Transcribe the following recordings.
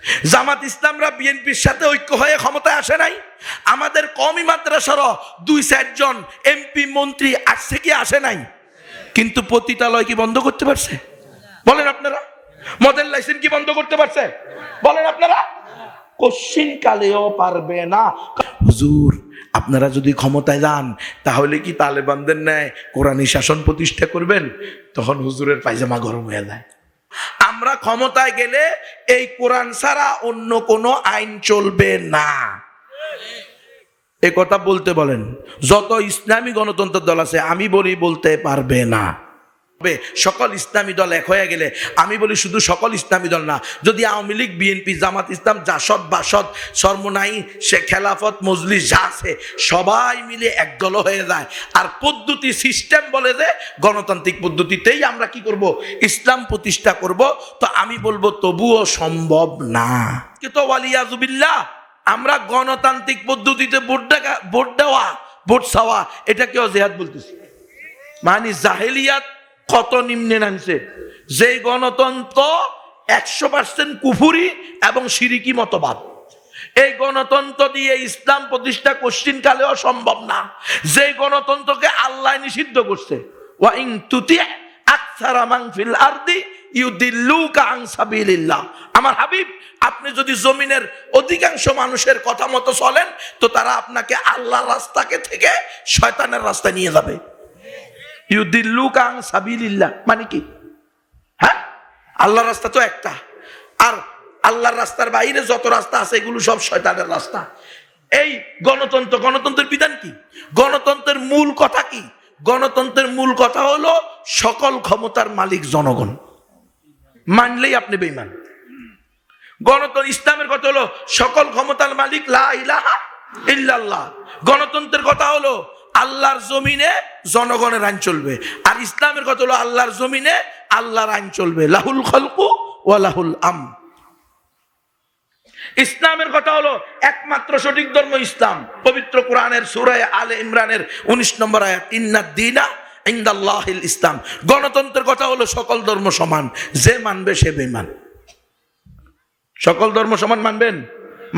জামাত ইসলামরা বিএনপির সাথে ঐক্য হয়ে ক্ষমতায় আসে নাই। আমাদের কওমি মাদ্রাসারও 2-4 জন এমপি মন্ত্রী আসছে কি আসে নাই, কিন্তু পতিতালয় কি বন্ধ করতে পারছে? বলেন আপনারা। মদের লাইসেন্স কি বন্ধ করতে পারছে? বলেন আপনারা। কোশ্চিন কালেও পারবে না। হুজুর, আপনারা যদি ক্ষমতায় যান তাহলে কি তালেবানদের ন্যায় কোরআনী শাসন প্রতিষ্ঠা করবেন? তখন হুজুরের পায়জামা গরম হয়ে যায়। আমরা ক্ষমতায় গেলে এই কোরআন ছাড়া অন্য কোনো আইন চলবে না। এ কথা বলতে বলেন যত ইসলামী গণতন্ত্র দল আছে, আমি বলি বলতে পারবে না। সকল ইসলামী দল এক হয়ে গেলে, আমি বলি শুধু সকল ইসলামী দল না, যদি আওয়ামী লীগ, বিএনপি, জামাত ইসলাম, জাসদ, বাসদ, সরমনাই, সে খেলাফত, মজলিস যা আছে সবাই মিলে এক দল হয়ে যায়, আর পদ্ধতি সিস্টেম বলে যে গণতান্ত্রিক পদ্ধতিতেই আমরা কি করব, ইসলাম প্রতিষ্ঠা করব, তো আমি বলবো তবুও সম্ভব না। কিন্তু ওয়ালিয়াজুবিল্লাহ আমরা গণতান্ত্রিক পদ্ধতিতে ভোট দেওয়া, ভোট চাওয়া, এটা কেউ জিহাদ বলতেছি। মানে জাহেলিয়াত কত নিম্নে নামছে, যে গণতন্ত্র 100% কুফুরি এবং শিরিকি মতবাদ। এই গণতন্ত্র দিয়ে ইসলাম প্রতিষ্ঠা কোশ্চিন কালেও সম্ভব না। যে গণতন্ত্রকে আল্লাহ নিষিদ্ধ করছে, ওয়া ইন তুতি আকসারা মান ফিল আরদি ইউদিল্লুকা আন সাবিলিল্লাহ। আমার হাবিব, আপনি যদি জমিনের অধিকাংশ মানুষের কথা মতো চলেন তো তারা আপনাকে আল্লাহর রাস্তাকে থেকে শয়তানের রাস্তায় নিয়ে যাবে। ইউদিল্লুকা আন সাবিলিল্লাহ মানে কি? হ্যাঁ, আল্লাহর রাস্তা তো একটা, আর আল্লাহর রাস্তার বাইরে যত রাস্তা আছে এগুলো সব শয়তানের রাস্তা। এই গণতন্ত্রের বিধান কি? গণতন্ত্রের মূল কথা কি? গণতন্ত্রের মূল কথা হলো সকল ক্ষমতার মালিক জনগণ, মানলেই আপনি বেঈমান। গণতন্ত্র ইসলামের কথা হলো সকল ক্ষমতার মালিক লা ইলাহা ইল্লাল্লাহ। গণতন্ত্রের কথা হলো আল্লাহর জমিনে জনগণের আইন চলবে, আর ইসলামের কথা হলো আল্লাহর জমিনে আল্লাহর আইন চলবে। লাহুল খালকু ওয়া লাহুল আম। ইসলামের কথা হলো একমাত্র সঠিক ধর্ম ইসলাম। পবিত্র কোরআনের সূরা আলে ইমরানের 19 নম্বর আয়াত, ইন্নাদ দীনা ইনদাল্লাহিল ইসলাম। গণতন্ত্রের কথা হলো সকল ধর্ম সমান, যে মানবে সে বেঈমান। সকল ধর্ম সমান মানবেন,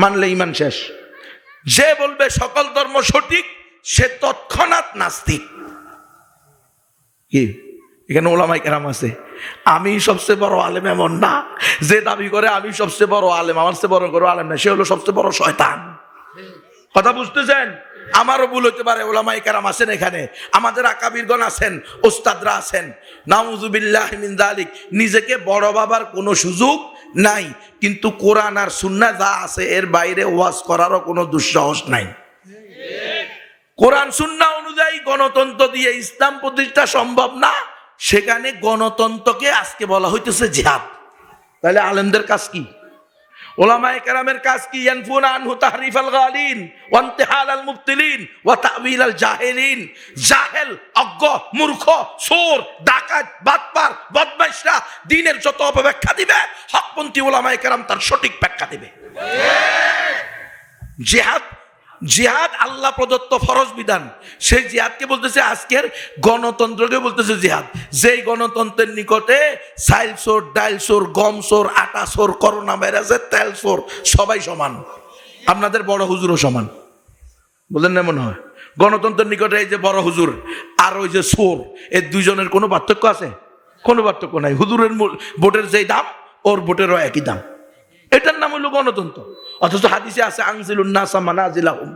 মানলে ঈমান শেষ। যে বলবে সকল ধর্ম সঠিক সে তৎক্ষণাৎ নাস্তিক। কি এখানে ওলামায়ে কেরাম আছে, আমি সবচেয়ে বড় আলেম এমন না। যে দাবি করে আমি সবচেয়ে বড় আলেম, আমার চেয়ে বড় করে আলেম না, সে হলো সবচেয়ে বড় শয়তান। কথা বুঝতেছেন? আমারও ভুল হতে পারে। ওলামায়ে কেরাম আছেন এখানে, আমাদের আকাবিরগণ আছেন, ওস্তাদরা আছেন, নাউযুবিল্লাহি মিন যালিক। নিজেকে বড় বাবার কোনো সুযোগ নাই, কিন্তু কোরআন আর সুন্নাহ যা আছে এর বাইরে ওয়াজ করারও কোনো দুঃসাহস নাই। কোরআন সুন্নাহ অনুযায়ী গণতন্ত্র দিয়ে ইসলাম প্রতিষ্ঠা সম্ভব না, সেখানে গণতন্ত্রকে আজকে বলা হইতেছে জিহাদ। তাহলে আলেমদের কাজ কি? ওলামায়ে কেরামের কাজ কি? ইয়ানফুনা আনহু তাহরিফাল গালিন ওয়া ইনতিহালাল মুবতিলিন ওয়া তা'ওয়িলাল জাহিলিন। জাহেল, অজ্ঞ, মূর্খ, চোর, ডাকাত, বাটপার, বদমাইশরা দ্বীনের যত অপব্যাখ্যা দিবে, হকপন্থী ওলামায়ে কেরাম তার সঠিক ব্যাখ্যা দিবে। জিহাদ আল্লাহ প্রদত্ত ফরজ বিধান, সেই জিহাদকে বলতেছে আজকের গণতন্ত্রকে বলতেছে জিহাদ। যেই গণতন্ত্রের নিকটে চাইল চোর, ডাইল চোর, গম চোর, আটা চোর, করোনা ভাইরাসের তেল চোর সবাই সমান, আপনাদের বড় হুজুরও সমান। বলেন না মনে হয়? গণতন্ত্রের নিকটে এই যে বড় হুজুর আর ওই যে চোর, এই দুইজনের কোনো পার্থক্য আছে? কোনো পার্থক্য নাই। হুজুরের ভোটের যেই দাম ওর ভোটেরও একই দাম। এটার নাম হলো গণতন্ত্র। অথচ হাদিসে আছে আনজিলুন নাসা মানাজিলাহুম।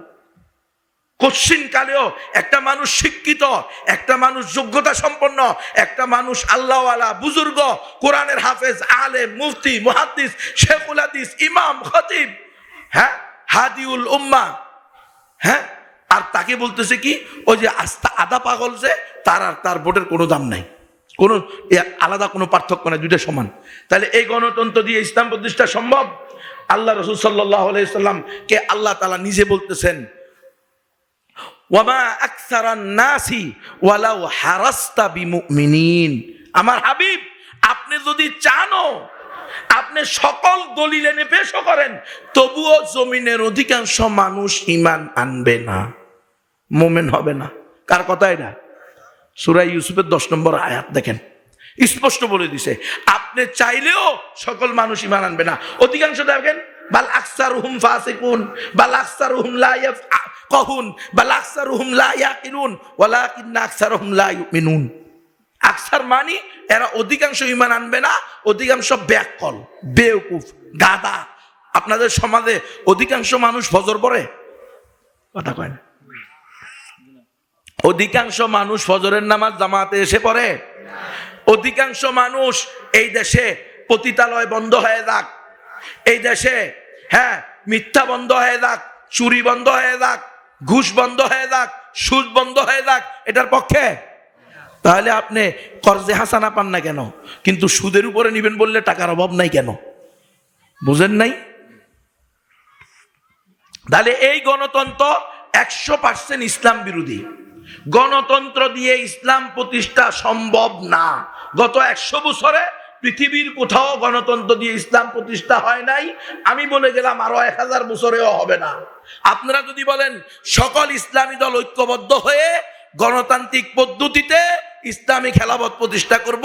কোশ্চিন কালেও একটা মানুষ শিক্ষিত, একটা মানুষ যোগ্যতা সম্পন্ন, একটা মানুষ আল্লাহওয়ালা, বুজুর্গ, কোরআনের হাফেজ, আলেম, মুফতি, মুহাদ্দিস, শেখুল হাদিস, ইমাম, খতিব, হ্যাঁ, হাদিউল উম্মাহ, হ্যাঁ, আর তাকে বলতেছে কি ওই যে আদা পাগল, যে তার ভোটের কোনো দাম নাই, কোনো আলাদা কোনো পার্থক্য নাই, দুইটা সমান। তাহলে এই গণতন্ত্র দিয়ে ইসলাম প্রতিষ্ঠা সম্ভব? আল্লাহ রাসূল সাল্লাল্লাহু আলাইহি সাল্লাম কে আল্লাহ তাআলা নিজে বলতেছেন, ওয়ামা আকসারান নাসি ওয়ালাউ হারাস্তা বিমুমিনিন। আমার হাবিব, আপনি যদি চানও আপনি সকল দলিল এনে পেশ করেন, তবুও জমিনের অধিকাংশ মানুষ ঈমান আনবে না, মুমিন হবে না। কার কথা এটা? সূরা ইউসুফের 10 নম্বর আয়াত দেখেন, স্পষ্ট বলে দিছে। আপনি চাইলেও সকল মানুষ ঈমান আনবে না। অধিকাংশ দেখেন বাল আকসারুহুম ফাসিকুন, বাল আকসারুহুম লা ইয়াফকাহুন, বাল আকসারুহুম লা ইয়াকিলুন, ওয়ালাকিন্না আকসারুহুম লা ইউমিনুন। আকসার মানে এরা অধিকাংশ ঈমান আনবে না, অধিকাংশ ব্যাককল, বেওকুফ, গাদা। আপনাদের সমাজে অধিকাংশ মানুষ ফজর পড়ে? কথা কয় না। অধিকাংশ মানুষ ফজরের নামাজ জামাতে এসে পড়ে? অধিকাংশ মানুষ এই দেশে পতিতালয় বন্ধ হয়ে যাক, এই দেশে মিথ্যা বন্ধ হয়ে যাক, চুরি বন্ধ হয়ে যাক, ঘুষ বন্ধ হয়ে যাক, সুদ বন্ধ হয়ে যাক, এটার পক্ষে? তাহলে আপনি কর্জে হাসানা পান না কেন? কিন্তু সুদের উপরে নিবেন বললে টাকার অভাব নাই কেন? বুঝেন নাই? তাহলে এই গণতন্ত্র 100% ইসলাম বিরোধী। গণতন্ত্র দিয়ে ইসলাম প্রতিষ্ঠা সম্ভব না। গত 100 বছরে পৃথিবীর কোথাও গণতন্ত্র দিয়ে ইসলাম প্রতিষ্ঠা হয় নাই। আমি বলে গেলাম আরো 1000 বছরেও হবে না। আপনারা যদি বলেন সকল ইসলামী দল ঐক্যবদ্ধ হয়ে গণতান্ত্রিক পদ্ধতিতে ইসলামী খেলাফত প্রতিষ্ঠা করব,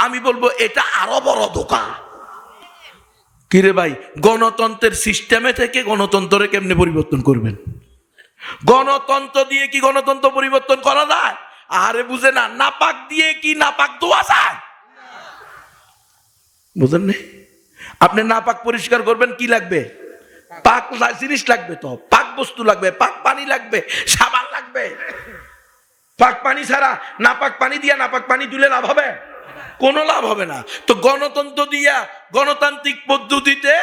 আমি বলবো এটা আরো বড় ধোঁকা। কিরে ভাই, গণতন্ত্রের সিস্টেমে থেকে গণতন্ত্রে কেমনে পরিবর্তন করবেন? গণতন্ত্র দিয়ে কি গণতন্ত্র পরিবর্তন করা যায়? আরে বুঝে না, নাপাক দিয়ে কি নাপাক ধোয়া যায়? বুঝেন না? আপনি নাপাক পরিষ্কার করবেন, কি লাগবে? পাক জিনিস লাগবে, তো পাক বস্তু লাগবে, পাক পানি লাগবে, সাবান লাগবে। পাক পানি ছাড়া নাপাক পানি দিয়া নাপাক পানি তুলে লাভ হবে? কোনো লাভ হবে না। তো গণতন্ত্র দিয়া গণতান্ত্রিক পদ্ধতিতে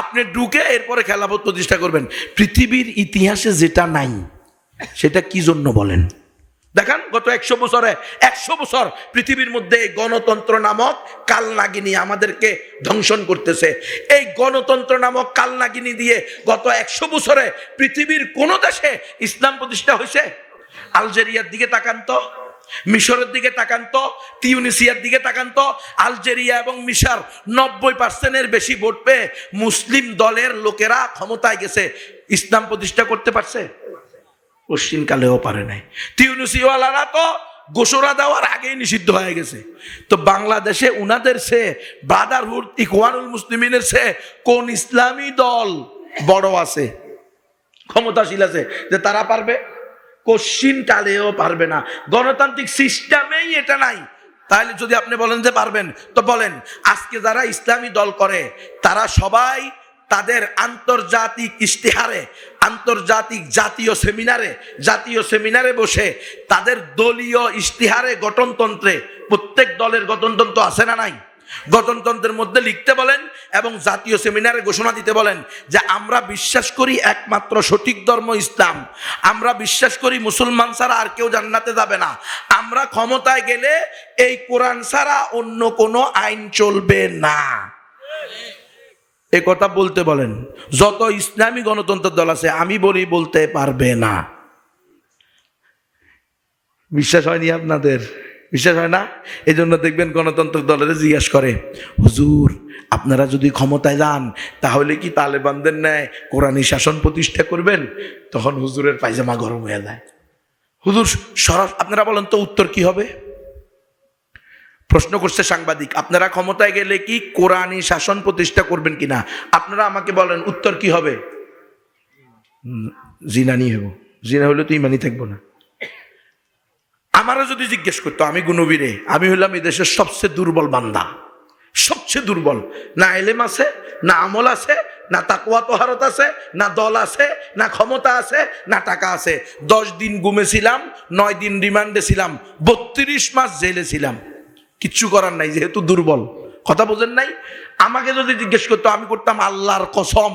আপনি ঢুকে এরপরে খেলাফত প্রতিষ্ঠা করবেন। পৃথিবীর ইতিহাসে যেটা নাই সেটা কি জন্য বলেন? দেখান গত 100 বছরে 100 বছর পৃথিবীর মধ্যে গণতন্ত্র নামক কালনাগিনী আমাদেরকে ধ্বংসন করতেছে। এই গণতন্ত্র নামক কালনাগিনী দিয়ে গত 100 বছরে পৃথিবীর কোন দেশে ইসলাম প্রতিষ্ঠা হয়েছে? আলজেরিয়ার দিকে তাকান তো, মিশরের দিকে তাকান তো, তিউনিসিয়ার দিকে তাকান তো। আলজেরিয়া এবং মিশর 90% বেশি ভোট পেয়ে মুসলিম দলের লোকেরা ক্ষমতায় গেছে। ইসলাম প্রতিষ্ঠা করতে পারছে? পশ্চিমকালেও পারে নাই। তিউনিসিওয়ালারা তো ঘোষণা দেওয়ার আগেই নিষিদ্ধ হয়ে গেছে। তো বাংলাদেশে উনাদের সে ব্রাদারহুড ইখওয়ানুল মুসলিমিনের সে কোন ইসলামী দল বড় আছে, ক্ষমতাশীল আছে যে তারা পারবে? পশ্চিমকালেও পারবে না। গণতান্ত্রিক সিস্টেমেই এটা নাই। তাহলে যদি আপনি বলেন যে পারবেন, তো বলেন আজকে যারা ইসলামী দল করে তারা সবাই তাদের আন্তর্জাতিক ইশতেহারে, আন্তর্জাতিক জাতীয় সেমিনারে বসে তাদের দলীয় ইশতেহারে গঠনতন্ত্রে, প্রত্যেক দলের গঠনতন্ত্র আছে না নাই? গঠনতন্ত্রের মধ্যে লিখতে বলেন এবং জাতীয় সেমিনারে ঘোষণা দিতে বলেন যে আমরা বিশ্বাস করি একমাত্র সঠিক ধর্ম ইসলাম, আমরা বিশ্বাস করি মুসলমান ছাড়া আর কেউ জান্নাতে যাবে না, আমরা ক্ষমতায় গেলে এই কোরআন ছাড়া অন্য কোনো আইন চলবে না। এ কথা বলতে বলেন। যত ইসলামী গণতন্ত্রের দল আছে আমি বলি বলতে পারবে না। বিশ্বাস হয়নি আপনাদের? বিশ্বাস হয় না? এই জন্য দেখবেন গণতন্ত্র দলের জিজ্ঞাসা করে, হুজুর আপনারা যদি ক্ষমতায় যান তাহলে কি তালেবানদের ন্যায় কোরআনী শাসন প্রতিষ্ঠা করবেন? তখন হুজুরের পায়জামা গরম হয়ে যায়। হুজুর আপনারা বলেন তো উত্তর কি হবে? প্রশ্ন করছে সাংবাদিক, আপনারা ক্ষমতায় গেলে কি কোরআনী শাসন প্রতিষ্ঠা করবেন কিনা? আপনারা আমাকে বলেন উত্তর কি হবে? জিনানি হব। জিনা হলে তো ইমানি থাকবো না। আমারও যদি জিজ্ঞেস করতো, আমি গুনবীরে, আমি হইলাম এই দেশের সবচেয়ে দুর্বল বান্দা, সবচেয়ে দুর্বল। না এলেম আছে, না আমল আছে, না তাকওয়া তহারত আছে, না দল আছে, না ক্ষমতা আছে, না টাকা আছে। 10 দিন ঘুমেছিলাম, 9 দিন রিমান্ডে ছিলাম, 32 মাস জেলে ছিলাম। কিচ্ছু করার নাই, যেহেতু দুর্বল। কথা বোঝেন নাই? আমাকে যদি জিজ্ঞেস করতো, আমি করতাম আল্লাহর কসম,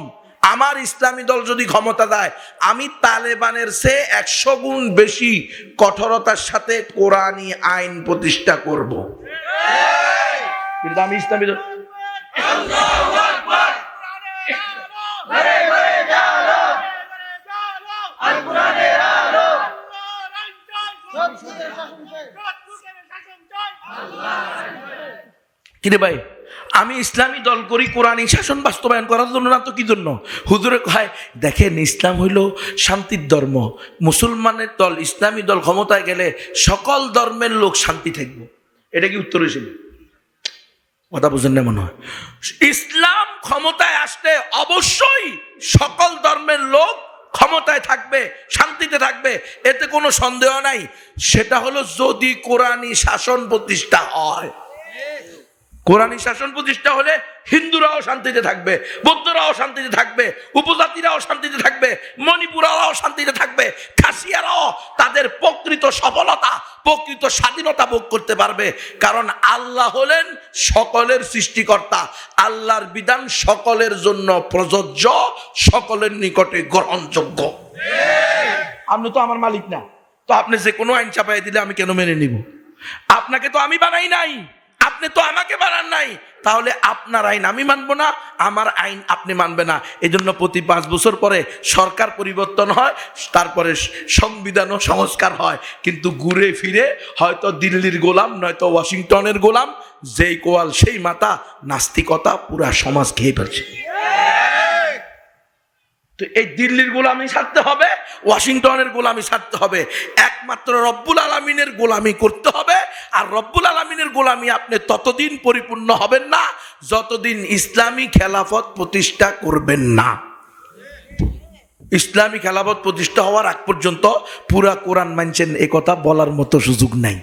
আমার ইসলামী দল যদি ক্ষমতা দেয় আমি তালেবানের চেয়ে 100 গুণ বেশি কঠোরতার সাথে কোরআনী আইন প্রতিষ্ঠা করব। কিন্তু আমি ইসলামী দল কিরে ভাই, আমি ইসলামী দল করি কোরআনী শাসন বাস্তবায়ন করার জন্য না তো কি জন্য? হুজুরে কয় দেখেন ইসলাম হইল শান্তির ধর্ম, মুসলমানের দল ইসলামী দল ক্ষমতায় গেলে সকল ধর্মের লোক শান্তি থাকবে। এটা কি উত্তর হয়েছিল? কথা বুঝেন না মনে হয়। ইসলাম ক্ষমতায় আসলে অবশ্যই সকল ধর্মের লোক ক্ষমতায় থাকবে, শান্তিতে থাকবে, এতে কোনো সন্দেহ নাই। সেটা হলো যদি কোরআনী শাসন প্রতিষ্ঠা হয়। কোরআনী শাসন প্রতিষ্ঠা হলে হিন্দুরাও শান্তিতে থাকবে, বৌদ্ধরাও শান্তিতে থাকবে, উপজাতিরাও শান্তিতে থাকবে, মণিপুরাও শান্তিতে থাকবে, খাসিয়ারাও তাদের প্রকৃত সফলতা, প্রকৃত স্বাধীনতা ভোগ করতে পারবে। কারণ আল্লাহ হলেন সকলের সৃষ্টিকর্তা, আল্লাহর বিধান সকলের জন্য প্রযোজ্য, সকলের নিকটে গ্রহণযোগ্য। আপনি তো আমার মালিক না, তো আপনি যে কোনো আইন চাপাই দিলে আমি কেন মেনে নিব? আপনাকে তো আমি বানাই নাই, আপনি তো আমাকে বানান নাই, তাহলে আপনার আইন আমি মানবো না, আমার আইন আপনি মানবে না। এই জন্য প্রতি 5 বছর পরে সরকার পরিবর্তন হয়, তারপরে সংবিধানও সংস্কার হয়, কিন্তু ঘুরে ফিরে হয়তো দিল্লির গোলাম নয়তো ওয়াশিংটনের গোলাম, যেই কোয়াল সেই মাথা, নাস্তিকতা পুরা সমাজ খেয়ে ফেলছে। তো এই দিল্লির গোলামি ছাড়তে হবে, ওয়াশিংটনের গোলামি ছাড়তে হবে, একমাত্র রব্বুল আলামিনের গোলামি করতে হবে। আর রব্বুল আলামিনের গোলামি আপনি ততদিন পরিপূর্ণ হবেন না যতদিন ইসলামী খেলাফত প্রতিষ্ঠা করবেন না। ইসলামী খেলাফত প্রতিষ্ঠা হওয়ার আগ পর্যন্ত পুরা কোরআন মানছেন এ কথা বলার মতো সুযোগ নাই।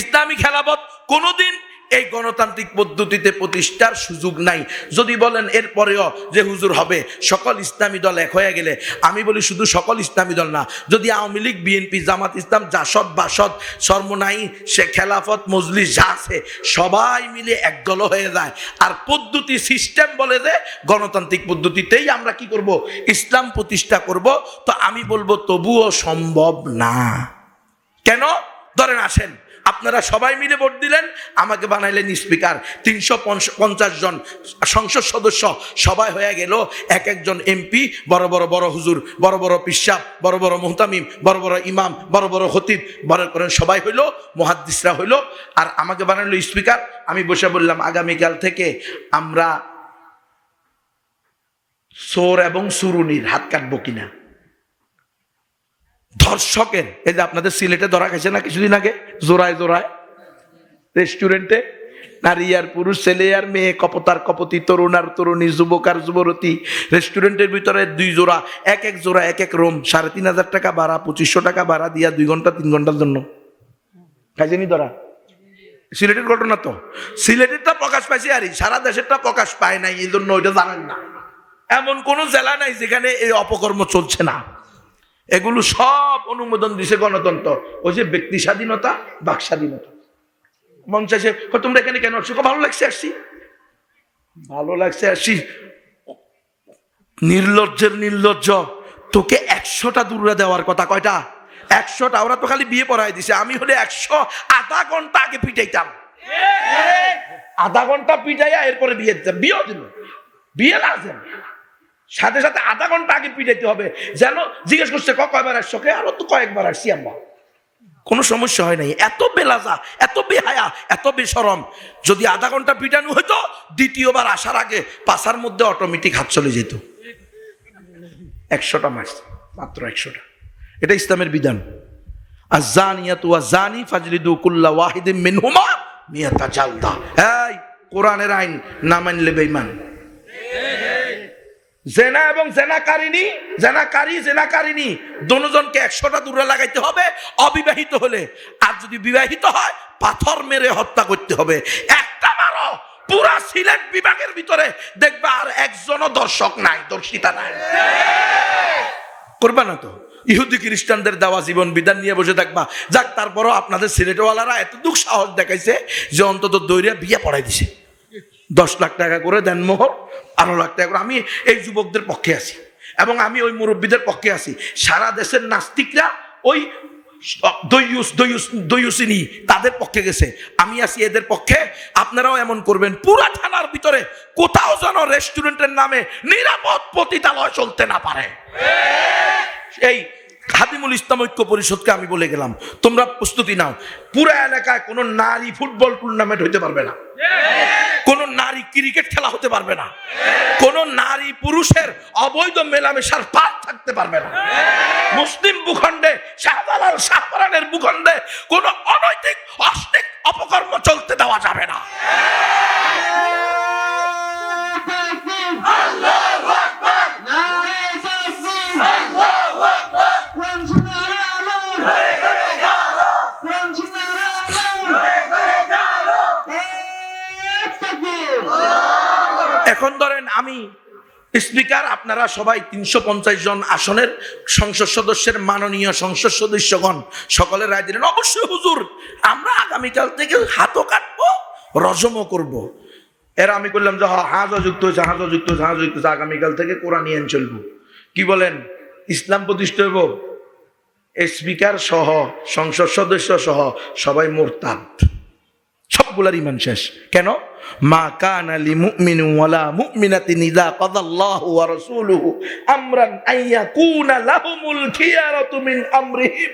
ইসলামী খেলাফত কোনোদিন এই গণতান্ত্রিক পদ্ধতিতে প্রতিষ্ঠার সুযোগ নাই। যদি বলেন এরপরেও যে হুজুর হবে সকল ইসলামী দল এক হয়ে গেলে, আমি বলি শুধু সকল ইসলামী দল না, যদি আওয়ামী লীগ, বিএনপি, জামাত ইসলাম, জাসদ, বাসদ, সরমনাই, সে খেলাফত, মজলিস যা আছে সবাই মিলে এক দল হয়ে যায়, আর পদ্ধতি সিস্টেম বলে যে গণতান্ত্রিক পদ্ধতিতেই আমরা কি করব, ইসলাম প্রতিষ্ঠা করব, তো আমি বলবো তবুও সম্ভব না। কেন? ধরেন আসেন, আপনারা সবাই মিলে ভোট দিলেন, আমাকে বানাইলেন স্পিকার, 350 জন সংসদ সদস্য সবাই হয়ে গেল, এক একজন এমপি, বড় বড় হুজুর, বড় বড় পিসাব, বড় বড় মুহতামিম, বড় বড় ইমাম, বড় বড় খতিব, বড় করেন সবাই হইলো, মুহাদ্দিসরা হইলো, আর আমাকে বানাইলো স্পিকার। আমি বসে বললাম আগামীকাল থেকে আমরা চোর এবং চুরুনির হাত কাটবো কিনা, ধর্ষকের, এই যে আপনাদের সিলেটে ধরা গেছে না কিছুদিন আগে, জোড়ায় জোড়ায় রেস্টুরেন্টে নারী আর পুরুষ, ছেলে আর মেয়ে, কপতার কপতি, তরুণ আর তরুণী, যুবক আর যুবতী, রেস্টুরেন্টের ভিতরে 2 জোড়া, এক জোড়া এক এক রুম, 3,500 টাকা ভাড়া, 2500 টাকা ভাড়া দিয়া 2 ঘন্টা 3 ঘন্টার জন্য খাইছেনি ধরা। সিলেটের ঘটনা তো, সিলেটেরটা প্রকাশ পাইছে, আর সারা দেশেরটা প্রকাশ পায় নাই, এই জন্য ওইটা জানেন না। এমন কোন জেলা নাই যেখানে এই অপকর্ম চলছে না। এগুলো সব অনুমোদন দিছে গণতন্ত্র, ওই যে ব্যক্তি স্বাধীনতা, বাক স্বাধীনতা। মন চাইছে তোমরা এখানে কেন আসছো, ভালো লাগছে আসছি, ভালো লাগছে আসছি। নির্লজ্জের নির্লজ্জ, তোকে 100টা দূরে দেওয়ার কথা, কয়টা? 100টা। ওরা তো খালি বিয়ে পড়াই দিছে, আমি হলে 100 আধা ঘন্টা আগে পিটাইতাম, আধা ঘন্টা পিটাইয়া এরপরে বিয়ে দিতাম। বিয়েও দিল, বিয়ে লাগছে সাথে সাথে আধা ঘন্টা আগে পিটাইতে হবে, যেন জিজ্ঞেস করছে কয়বার আসছো, আরো তো কয়েকবার আসছি আমরা, কোনো সমস্যা হয় নাই। এত বেলাজা, এত বেহায়া, এত বেশরম। যদি আধা ঘন্টা পিটানো হইতো, দ্বিতীয়বার আসার আগে পাশার মধ্যে অটোমেটিক হাত চলে যেত। 100টা মাস, মাত্র 100টা। এটা ইসলামের বিধান। আয-যানিয়াতু ওয়ায-যানি ফাজলিদু কুল্লা ওয়াহিদিম মিনহুমা মিয়াতা জালদা। এই কোরআনের আইন না মানলে বেঈমান। জেনা এবং জেনাকারিনী দুজনকে 100টা দূরে লাগাইতে হবে অবিবাহিত হলে, আর যদি বিবাহিত হয় পাথর মেরে হত্যা করতে হবে। একটা মারো, পুরা সিলেট বিভাগের ভিতরে দেখবা আর একজনও দর্শক নাই, দর্শিতা নাই। করবা না তো? ইহুদি খ্রিস্টানদের দেওয়া জীবন বিধান নিয়ে বসে থাকবা। যাক, তারপরও আপনাদের সিলেটওয়ালারা এত দুঃখ সাহস দেখাইছে যে অন্তত দৈরিয়া বিয়ে পড়াই দিছে। 10 লাখ টাকা করে দেন মোহর, 12 লাখ টাকা করে। আমি এই যুবকদের পক্ষে আছি এবং আমি ওই মুরব্বীদের পক্ষে আছি। সারা দেশের নাস্তিকরা ওই দয়ুসিনী তাদের পক্ষে গেছে, আমি আছি এদের পক্ষে। আপনারাও এমন করবেন, পুরা থানার ভিতরে কোথাও যেন রেস্টুরেন্টের নামে নিরাপদ পতিতালয় চলতে না পারে। এই খাদিমুল ইসলাম ঐক্য পরিষদকে আমি বলে গেলাম, তোমরা প্রস্তুতি নাও। পুরা এলাকায় কোনো নারী ফুটবল টুর্নামেন্ট হইতে পারবে না, কোনো নারী ক্রিকেট খেলা হতে পারবে না, কোনো নারী পুরুষের অবৈধ মেলামেশার পার থাকতে পারবে না। মুসলিম ভূখণ্ডে, শাহজালাল শাহপরানের ভূখণ্ডে কোনো অনৈতিক অশ্লীল অপকর্ম চলতে দেওয়া যাবে না। স্পিকার আপনারা সবাই ৩৫০ জন আসনের সংসদ সদস্যের মাননীয় সংসদ সদস্যগণ সকলে রায় দিলেন অবশ্যই হুজুর আমরা আগামীকাল থেকে হাতও কাটবো রজমও করব। এরা আমি করলাম যে হাজও যুক্ত হয়েছে আগামীকাল থেকে কোরআন নিয়ে চলবো। কি বলেন ইসলাম প্রতিষ্ঠা হইব? স্পিকার সহ সংসদ সদস্য সহ সবাই মুরতাদ, সবগুলার ইমান শেষ। কেন? মা কানা লিমুমিনিন ওয়ালা মুমিনাতিন ইযা কাদাল্লাহু ওয়া রাসূলুহু আমরান আইয়াকুনা লাহুমুল খিয়ারাতু মিন আমরিহিম।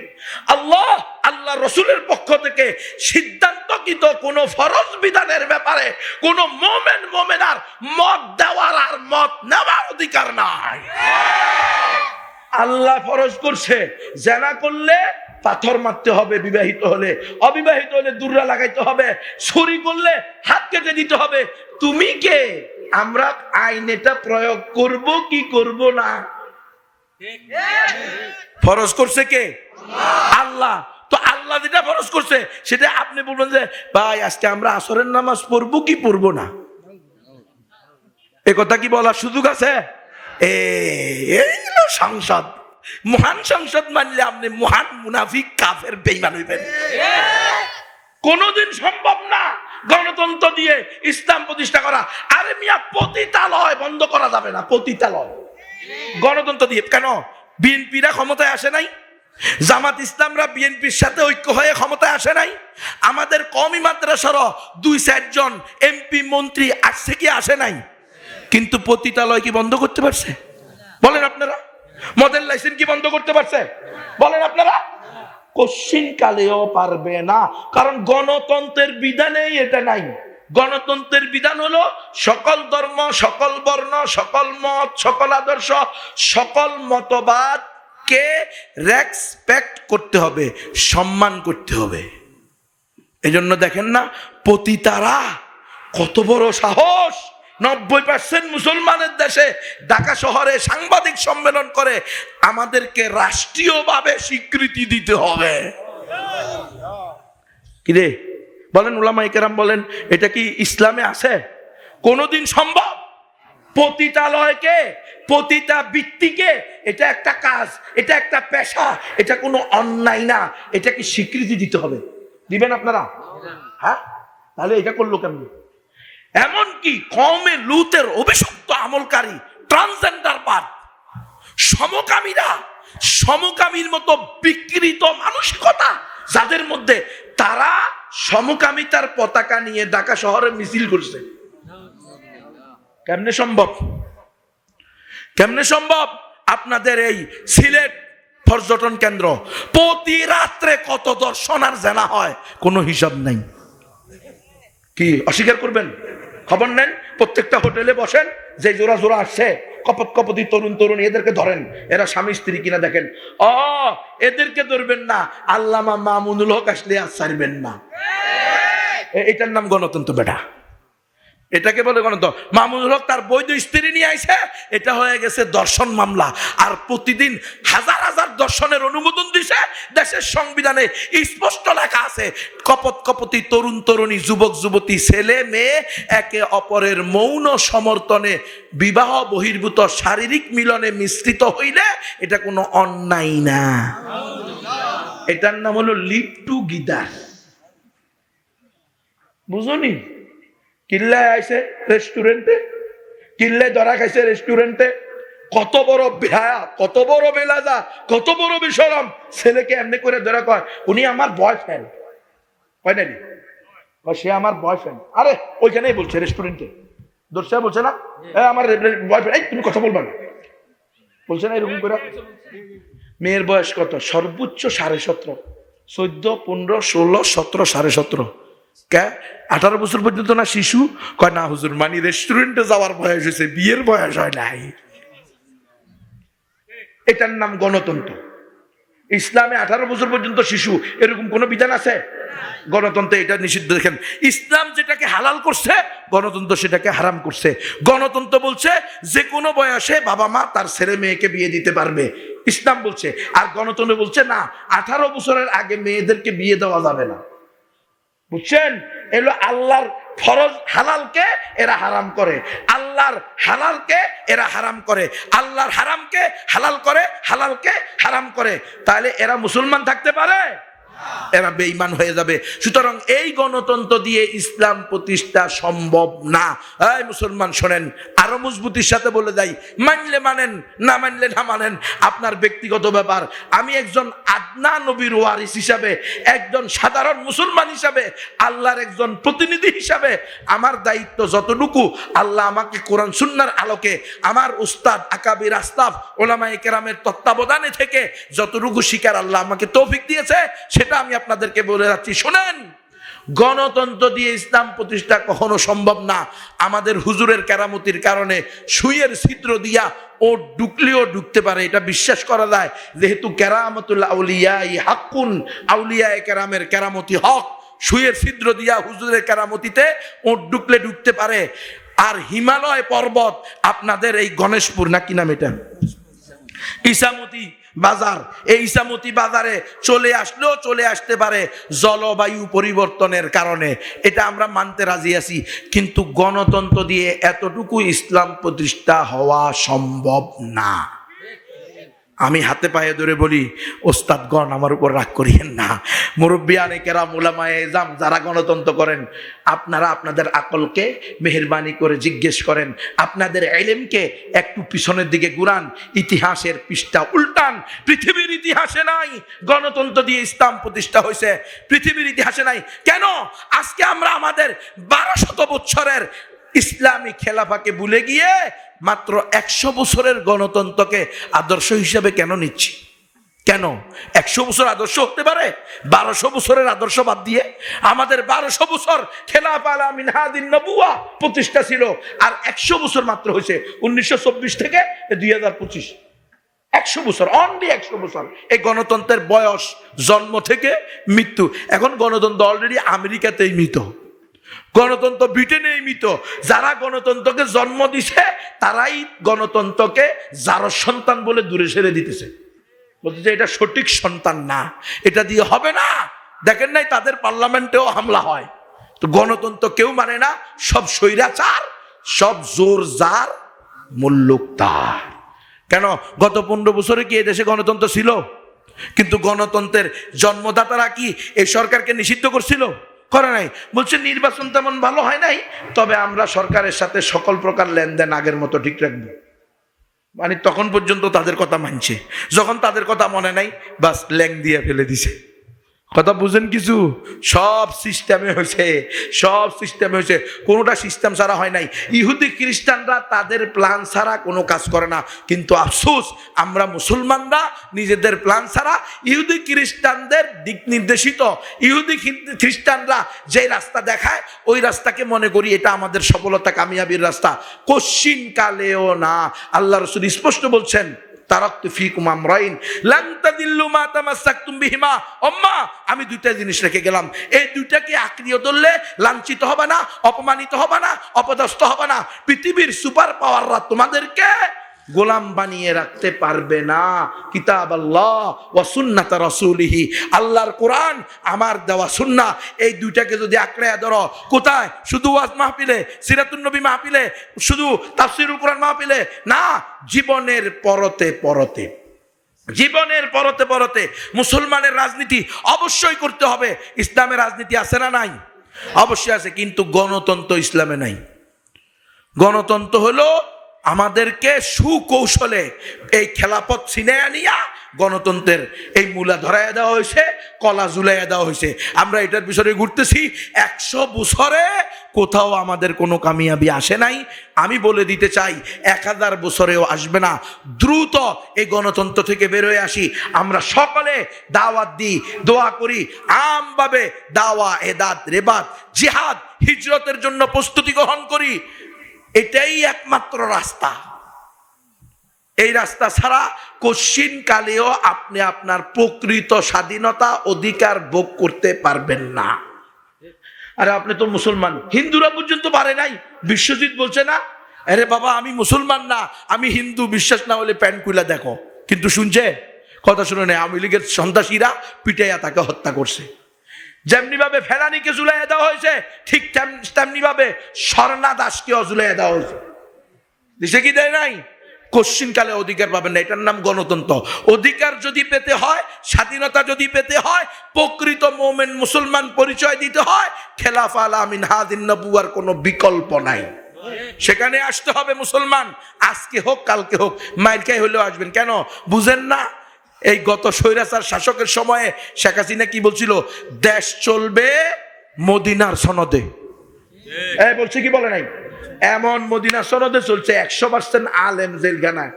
আল্লাহ রাসূলের পক্ষ থেকে সিদ্ধান্তকৃত কোন ফরজ বিধানের ব্যাপারে কোন মুমিন মুমিনার মত দেওয়ার আর মত নেওয়ার অধিকার নাই। আল্লাহ ফরজ করছে জেনা করলে পাথর মারতে হবে, বিবাহিত হলে, অবিবাহিত হলে দুর্রা লাগাইতে হবে, ছুরি করলে হাত কেটে দিতে হবে। তুমি কে? আমরা আইন এটা প্রয়োগ করব কি করব না? ফরজ করছে কে? আল্লাহ। তো আল্লাহ যেটা ফরজ করছে সেটা আপনি বলবেন যে ভাই আজকে আমরা আসরের নামাজ পড়বো কি পড়বো না, এ কথা কি বলার সুযোগ আছে? এইগুলো সংসদ, মহান সংসদ মানলে আপনি মহান মুনাফিক কাফের বেঈমান হইবেন। কোনদিন সম্ভব না গণতন্ত্র দিয়ে ইসলাম প্রতিষ্ঠা করা। আরে মিয়া পতিতালয় বন্ধ করা যাবে না, পতিতালয় গণতন্ত্র দিয়ে। কেন? বিএনপিরা ক্ষমতায় আসে নাই, জামাত ইসলামরা বিএনপির সাথে ঐক্য হয়ে ক্ষমতায় আসে নাই, আমাদের কওমি মাদ্রাসার 2-4 জন এমপি মন্ত্রী আসছে কি আসে নাই, কিন্তু পতিতালয় কি বন্ধ করতে পারছে? বলেন আপনারা। মদের লাইসেন্স কি বন্ধ করতে পারছে? বলেন আপনারা। কোশ্চিন কালেও পারবে না, কারণ গণতন্ত্রের বিধানেই এটা নাই। গণতন্ত্রের বিধান হলো সকল ধর্ম, সকল বর্ণ, সকল মত, সকল আদর্শ, সকল মতবাদকে রেসপেক্ট করতে হবে, সম্মান করতে হবে। এজন্য দেখেন না পতিতারা কত বড় সাহস, 90% মুসলমানের দেশে ঢাকা শহরে সাংবাদিক সম্মেলন করে আমাদেরকে রাষ্ট্রীয়ভাবে স্বীকৃতি দিতে হবে। কি রে বলেন, উলামায়ে কেরাম বলেন, এটা কি ইসলামে আছে? কোনদিন সম্ভব? পতিতালয়কে, পতিতা বৃত্তিকে, এটা একটা কাজ, এটা একটা পেশা, এটা কোনো অন্যায় না, এটাকে স্বীকৃতি দিতে হবে। দিবেন আপনারা? হ্যাঁ, তাহলে এটা করলো কেমন? এমনকি কওমে লুতের অভিশপ্ত আমলকারী ট্রান্সজেন্ডারবাদ, সমকামীরা, সমকামীর মতো বিকৃত মানসিকতা যাদের মধ্যে, তারা সমকামিতার পতাকা নিয়ে ঢাকা শহরে মিছিল করছে। কেমনে সম্ভব? কেমনে সম্ভব? আপনাদের এই সিলেট পর্যটন কেন্দ্র প্রতি রাত্রে কত দর্শন আর জেনা হয়, কোনো হিসাব নাই। কি অস্বীকার করবেন? খবর নেন, প্রত্যেকটা হোটেলে বসেন, যে জোড়া জোড়া আসছে কপত কপতি তরুণ তরুণী, এদেরকে ধরেন, এরা স্বামী স্ত্রী কিনা দেখেন। এদেরকে ধরবেন না, আল্লামা মামুনুল হক আসলে আর ছাড়বেন না। এটার নাম গণতন্ত্র বেটা, এটাকে বলে গণতন্ত্র। মামুনুল হক তার বৈধ স্ত্রী নিয়ে আইছে, এটা হয়ে গেছে দর্শন মামলা। আর প্রতিদিন হাজার হাজার দর্শনের অনুমোদন দিছে। দেশের সংবিধানে স্পষ্ট লেখা আছে, কপত কপতি তরুণ তরুণী, যুবক যুবতী, ছেলে মেয়ে একে অপরের মৌন সমর্থনে বিবাহ বহির্ভূত শারীরিক মিলনে মিশ্রিত হইলে এটা কোনো অন্যায় না। এটার নাম হলো লিভ টুগেদার। বুঝুনি? কিল্লায় আইছে রেস্টুরেন্টে, কিল্লায় ধরা খাইছে রেস্টুরেন্টে। কত বড় বেহায়া, কত বড় বেলাজা, কত বড় বেশরম। ছেলেকে এমনি করে ধরা কয় উনি আমার বয়ফ্রেন্ড, হয় নাকি? সে আমার বয়ফ্রেন্ড। আরে ওইখানেই বলছে রেস্টুরেন্টে, দর্শা বলছে না আমার বয়ফ্রেন্ড। এই তুমি কথা বলবা না, বলছে না এরকম করে। মেয়ের বয়স কত? সর্বোচ্চ 17.5, 14, 15, 16, 17, 17.5। কে 18 বছর পর্যন্ত না শিশু? কয় না হুজুর, মানে রেস্টুরেন্টে যাওয়ার বয়স হয়েছে, বিয়ের বয়স হয় নাই। এটার নাম গণতন্ত্র। ইসলামে 18 বছর পর্যন্ত শিশু, এরকম কোন বিধান আছে? গণতন্ত্রে এটা নিষিদ্ধ। দেখেন, ইসলাম যেটাকে হালাল করছে, গণতন্ত্র সেটাকে হারাম করছে। গণতন্ত্র বলছে যে কোনো বয়সে বাবা মা তার ছেলে মেয়েকে বিয়ে দিতে পারবে, ইসলাম বলছে। আর গণতন্ত্র বলছে না, 18 বছরের আগে মেয়েদেরকে বিয়ে দেওয়া যাবে না। বুঝছেন? এলো আল্লাহর ফরজ হালালকে এরা হারাম করে, আল্লাহর হালালকে এরা হারাম করে, আল্লাহর হারামকে হালাল করে, হালালকে হারাম করে। তাহলে এরা মুসলমান থাকতে পারে? এরা বেঈমান হয়ে যাবে। সুতরাং এই গণতন্ত্র দিয়ে ইসলাম প্রতিষ্ঠা সম্ভব না। এই মুসলমান শোনেন, আরো মজবুতির সাথে বলে যাই, মানলে মানেন, না মানলে না মানেন, আপনার ব্যক্তিগত ব্যাপার। আমি একজন আদনা নবীর ওয়ারিস হিসাবে, একজন সাধারণ মুসলমান হিসাবে, আল্লাহর একজন প্রতিনিধি হিসাবে আমার দায়িত্ব যতটুকু আল্লাহ আমাকে কোরআন সুন্নাহর আলোকে আমার উস্তাদ আকাবির আসতাফ ওলামায়ে কেরামের তত্ত্বাবধানে থেকে যতটুকু শিকার আল্লাহ আমাকে তৌফিক দিয়েছে সেটা আমি আপনাদেরকে বলে যাচ্ছি। শোনেন, গণতন্ত্র দিয়ে ইসলাম প্রতিষ্ঠা কখনো সম্ভব না। আমাদের হুজুরের কেরামতির কারণে সুইয়ের ছিদ্র দিয়া ও ঢুকলেও ঢুকতে পারে, এটা বিশ্বাস করা যায়। যেহেতু কেরামতুল আউলিয়া হাক্কুন, আউলিয়ায়ে কেরামের কেরামতি হক, সুইয়ের ছিদ্র দিয়া হুজুরের কেরামতিতে ও ঢুকলে ঢুকতে পারে। আর হিমালয় পর্বত, আপনাদের এই গণেশপুর না কি নাম এটা, ইসামতি বাজার, এই ইসামতি বাজারে চলে আসলেও চলে আসতে পারে জলবায়ু পরিবর্তনের কারণে, এটা আমরা মানতে রাজি আছি। কিন্তু গণতন্ত্র দিয়ে এতটুকু ইসলাম প্রতিষ্ঠা হওয়া সম্ভব না। আমি হাতে পায়ে ধরে বলি, ওস্তাদগণ আমার উপর রাগ করিয়েন না, মুরব্বিয়ানে কেরাম উলামায়ে ইজাম যারা গণতন্ত্র করেন, আপনারা আপনাদের আকলকে মেহেরবানি করে জিজ্ঞেস করেন, আপনাদের ইলমকে একটু পিছনের দিকে ঘুরান, ইতিহাসের পৃষ্ঠা উল্টান। পৃথিবীর ইতিহাসে নাই গণতন্ত্র দিয়ে ইসলাম প্রতিষ্ঠা হয়েছে, পৃথিবীর ইতিহাসে নাই। কেন আজকে আমরা আমাদের 1200 বছরের ইসলামী খেলাফাকে ভুলে গিয়ে মাত্র 100 বছরের গণতন্ত্রকে আদর্শ হিসেবে কেন নিচ্ছি? কেন 100 বছর আদর্শ হতে পারে? 1200 বছরের আদর্শ বাদ দিয়ে আমাদের 1200 বছর খেলাফা আলা মিনহাজিন নবুওয়া প্রতিষ্ঠা ছিল, আর 100 বছর মাত্র হয়েছে 1924 থেকে 2025। 100 বছর, অনলি 100 বছর। এই গণতন্ত্রের বয়স জন্ম থেকে মৃত্যু। এখন গণতন্ত্র অলরেডি আমেরিকাতেই মৃত, গণতন্ত্র ব্রিটেনেই মৃত। যারা গণতন্ত্রকে জন্ম দিছে তারাই গণতন্ত্রকে যার সন্তান বলে দূরে সরে দিতেছে, বলতেছে এটা সঠিক সন্তান না, এটা দিয়ে হবে না। দেখেন নাই তাদের পার্লামেন্টেও হামলা হয়। তো গণতন্ত্র কেউ মানে না, সব স্বৈরাচার, সব জোর জার মুল্লুক তার। কেন গত 15 বছরে কি এদেশে গণতন্ত্র ছিল? কিন্তু গণতন্ত্রের জন্মদাতারা কি এই সরকারকে নিষিদ্ধ করছিল? করে নাই। বলছে নির্বাচন তেমন ভালো হয় নাই, তবে আমরা সরকারের সাথে সকল প্রকার লেনদেন আগের মতো ঠিক রাখবো। মানে তখন পর্যন্ত তাদের কথা মানছে, যখন তাদের কথা মনে নাই বাস ল্যাং দিয়ে ফেলে দিছে। কথা বুঝেন কিছু? সব সিস্টেমে হয়েছে, সব সিস্টেমে হয়েছে, কোনোটা সিস্টেম ছাড়া হয় নাই। ইহুদি খ্রিস্টানরা তাদের প্ল্যান ছাড়া কোনো কাজ করে না, কিন্তু আফসোস আমরা মুসলমানরা নিজেদের প্ল্যান ছাড়া ইহুদি খ্রিস্টানদের দিক নির্দেশিত, ইহুদি খ্রিস্টানরা যে রাস্তা দেখায় ওই রাস্তাকে মনে করি এটা আমাদের সফলতা কামিয়াবির রাস্তা। কশ্চিন কালেও না। আল্লাহ রাসূল স্পষ্ট বলছেন, তারাকতু ফীকুম আমরাইন লান তাদিল্লু মা তামাসসাকতুম বিহিমা। আম্মা, আমি দুইটা জিনিস রেখে গেলাম, এই দুইটাকে আঁকড়িয়ে ধরলে লাঞ্ছিত হবে না, অপমানিত হবে না, অপদস্থ হবে না। পৃথিবীর সুপার পাওয়াররা তোমাদেরকে গোলাম বানিয়ে রাখতে পারবে না। কিতাব আল্লাহ ওয়া সুন্নাত রাসূলিহি, আল্লাহর কোরআন, আমার দেওয়া সুন্নাহ, এই দুইটাকে যদি আঁকড়ে ধরো, কোথায়? শুধু ওয়াজ মাহফিলে, সিরাতুন নবী মাহফিলে, শুধু তাফসীরুল কোরআন মাহফিলে না, জীবনের পরতে পরতে, জীবনের পরতে পরতে মুসলমানের রাজনীতি অবশ্যই করতে হবে। ইসলামের রাজনীতি আছে না নাই? অবশ্যই আছে, কিন্তু গণতন্ত্র ইসলামে নাই। গণতন্ত্র হলো আমাদেরকে সুকৌশলে এই খেলাপথ ছিনাইয়া নিয়া গণতন্ত্রের এই মূলা ধরাইয়া দেওয়া হয়েছে, কলা ঝুলাইয়া দেওয়া হয়েছে। আমরা এটার পিছনে ঘুরতেছি। 100 বছরে কোথাও আমাদের কোনো কামিয়াবি আসে নাই। আমি বলে দিতে চাই 1000 বছরেও আসবে না। দ্রুত এই গণতন্ত্র থেকে বের হয়ে আসি। আমরা সকলে দাওয়াত দিই, দোয়া করি, আমভাবে দাওয়া, এদাত, রেবাত, জিহাদ, হিজরতের জন্য প্রস্তুতি গ্রহণ করি। এটাই একমাত্র রাস্তা। এই রাস্তা ছাড়া কশ্চিন কালেও আপনি আপনার প্রকৃত স্বাধীনতা অধিকার ভোগ করতে পারবেন না। আরে আপনি তো মুসলমান, হিন্দুরা পর্যন্ত পারে নাই। বিশ্বজিৎ বলছে না, আরে বাবা আমি মুসলমান না, আমি হিন্দু, বিশ্বাস না হলে প্যান্ট খুলে দেখো। কিন্তু শুনছে কথা শুনে নেই, আওয়ামী লীগের সন্ত্রাসীরা পিটাইয়া তাকে হত্যা করছে। যেমনি ভাবে ফেলানিকে ঝুলাইয়া দেওয়া হয়েছে, ঠিক তেমনি ভাবে স্বর্ণা দাসকেও ঝুলাইয়া দেওয়া হয়েছে। দিছে কি দেয় নাই? কোশ্চিনকালে অধিকার পাবেন না। এটার নাম গণতন্ত্র। অধিকার যদি পেতে হয়, স্বাধীনতা যদি পেতে হয়, প্রকৃত মোমেন মুসলমান পরিচয় দিতে হয়, খেলাফা আলা মিন হাদিন নবুয়ার কোনো বিকল্প নাই। সেখানে আসতে হবে মুসলমান। আজকে হোক কালকে হোক, মাইলকাই হলেও আসবেন। কেন বুঝেন না? এই গত স্বৈরাচার শাসকের সময়ে শেখ হাসিনা কি বলছিল? দেশ চলবে মদিনার সনদে। বলছে কি বলে নাই? এমন মদিনার সনদে চলছে 100% আলেম জেলখানায়।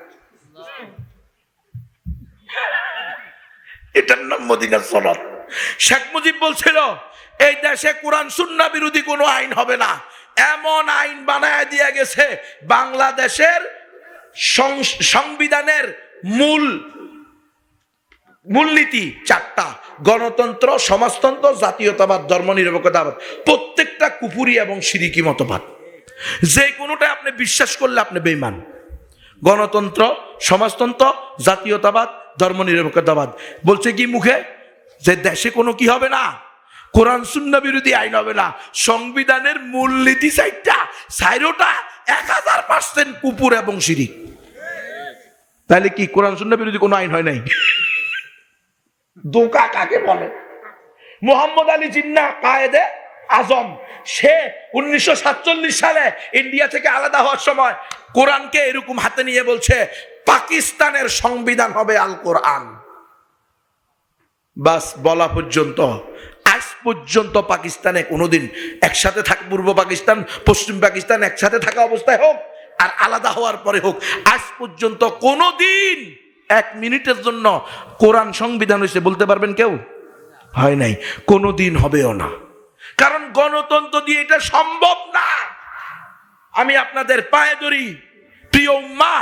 এটার নাম মদিনার সনদ। শেখ মুজিব বলছিল এই দেশে কোরআন সুন্নাহ বিরোধী কোনো আইন হবে না। এমন আইন বানায় দিয়ে গেছে, বাংলাদেশের সংবিধানের মূলনীতি 4টা: গণতন্ত্র, সমাজতন্ত্র, জাতীয়তাবাদ, ধর্মনিরপেক্ষতাবাদ। প্রত্যেকটা কুফরি এবং শিরিকি মতবাদ। যে কোনোটা আপনি বিশ্বাস করলে আপনি বেঈমান। গণতন্ত্র, সমাজতন্ত্র, জাতীয়তাবাদ, ধর্মনিরপেক্ষতাবাদ। বলছে কি মুখে? যে দেশে কোনো কি হবে না, কোরআন সুন্নাহ বিরোধী আইন হবে না। সংবিধানের মূলনীতি 4টা, 1000% কুফর এবং শিরিক। তাহলে কি কোরআন সুন্নাহ বিরোধী কোনো আইন হয় নাই? দোকা কাকে বলে? মোহাম্মদ আলী জিন্নাহ কায়েদে আজম, সে 1947 সালে ইন্ডিয়া থেকে আলাদা হওয়ার সময় কোরআনকে এরকম হাতে নিয়ে বলছে পাকিস্তানের সংবিধান হবে আল কোরআন। বাস বলা পর্যন্ত। আজ পর্যন্ত পাকিস্তানে কোনোদিন একসাথে থাক, পূর্ব পাকিস্তান পশ্চিম পাকিস্তান একসাথে থাকা অবস্থায় হোক আর আলাদা হওয়ার পরে হোক, আজ পর্যন্ত কোনোদিন 1 মিনিটের জন্য কোরআন সংবিধান হয়েছে বলতে পারবেন কেউ? হয় নাই, কোনোদিন হবেও না। কারণ গণতন্ত্র দিয়ে এটা সম্ভব না। আমি আপনাদের পায়ে ধরি, প্রিয় উম্মাহ,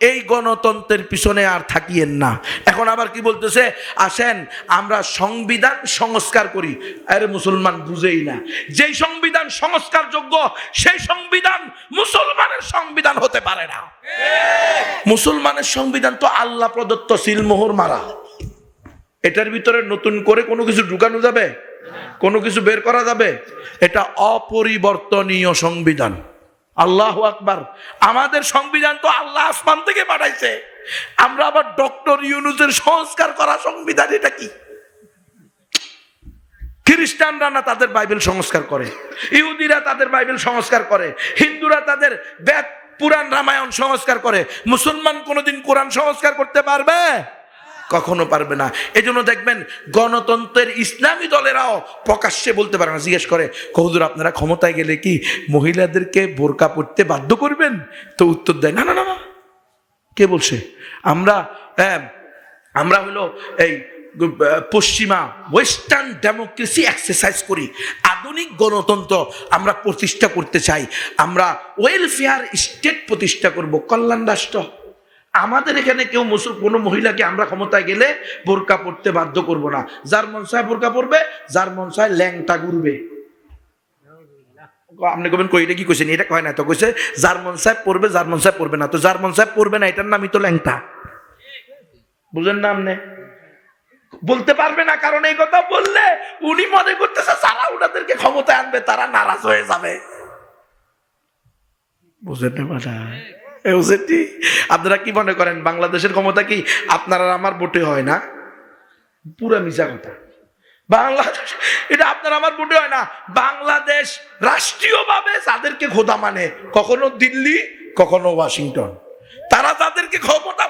এই গণতন্ত্রের পিছনে আর থাকিয়েন না। এখন আবার কি বলতেছে? আসেন আমরা সংবিধান সংস্কার করি। আরে মুসলমান বুঝেই না, যেই সংবিধান সংস্কার যোগ্য সেই সংবিধান মুসলমানের সংবিধান হতে পারে না। মুসলমানের সংবিধান তো আল্লাহ প্রদত্ত সিলমোহর মারা। এটার ভিতরে নতুন করে কোনো কিছু ঢুকানো যাবে? কোনো কিছু বের করা যাবে? এটা অপরিবর্তনীয় সংবিধান। আল্লাহু আকবার। আমাদের সংবিধান তো আল্লাহ আসমান থেকে পাঠাইছে। আমরা আবার ডক্টর ইউনূসের সংস্কার করা সংবিধান, এটা কি? খ্রিস্টানরা না তাদের বাইবেল সংস্কার করে, ইহুদিরা তাদের বাইবেল সংস্কার করে, হিন্দুরা তাদের বেদ পুরাণ রামায়ণ সংস্কার করে। মুসলমান কোনোদিন কোরআন সংস্কার করতে পারবে? কখনো পারবে না। এজন্য দেখবেন গণতন্ত্রের ইসলামী দলেরাও প্রকাশ্যে বলতে পারে না। জিজ্ঞেস করে, হুজুর আপনারা ক্ষমতায় গেলে কি মহিলাদেরকে বোরকা পরতে বাধ্য করবেন? তো উত্তর দেয়, না না না। কে বলছে? আমরা হলো এই পশ্চিমা ওয়েস্টার্ন ডেমোক্রেসি এক্সারসাইজ করি, আধুনিক গণতন্ত্র আমরা প্রতিষ্ঠা করতে চাই। আমরা ওয়েলফেয়ার স্টেট প্রতিষ্ঠা করব, কল্যাণ রাষ্ট্র। আমাদের এখানে কেউ কোনো মহিলাকে আমরা ক্ষমতায় গেলে বোরকা পড়তে বাধ্য করব না। যার মন চায় বোরকা পড়বে, যার মন চায় ল্যাংটা ঘুরবে। আপনি কবেন কই এটা কি কইছেন? এটা কয় না তো, কইছে যার মন চায় পড়বে, যার মন চায় পড়বে না। তো যার মন চায় পড়বে না এটার নামই তো ল্যাংটা। বুঝেন না? আপনি বলতে পারবে না, কারণ এই কথা বললে উনি মনে করতেছে যারা ওনাদেরকে ক্ষমতায় আনবে তারা নারাজ হয়ে যাবে। বুঝেন না? আপনারা কি মনে করেন বাংলাদেশের ক্ষমতা কি আপনার আর আমার ভোটে হয় না? পুরা মিছা কথা। বাংলাদেশ এটা আপনার আমার ভোটে হয় না। বাংলাদেশ রাষ্ট্রীয়ভাবে যাদেরকে খোদা মানে, কখনো দিল্লি কখনো ওয়াশিংটন, তারা তাদেরকে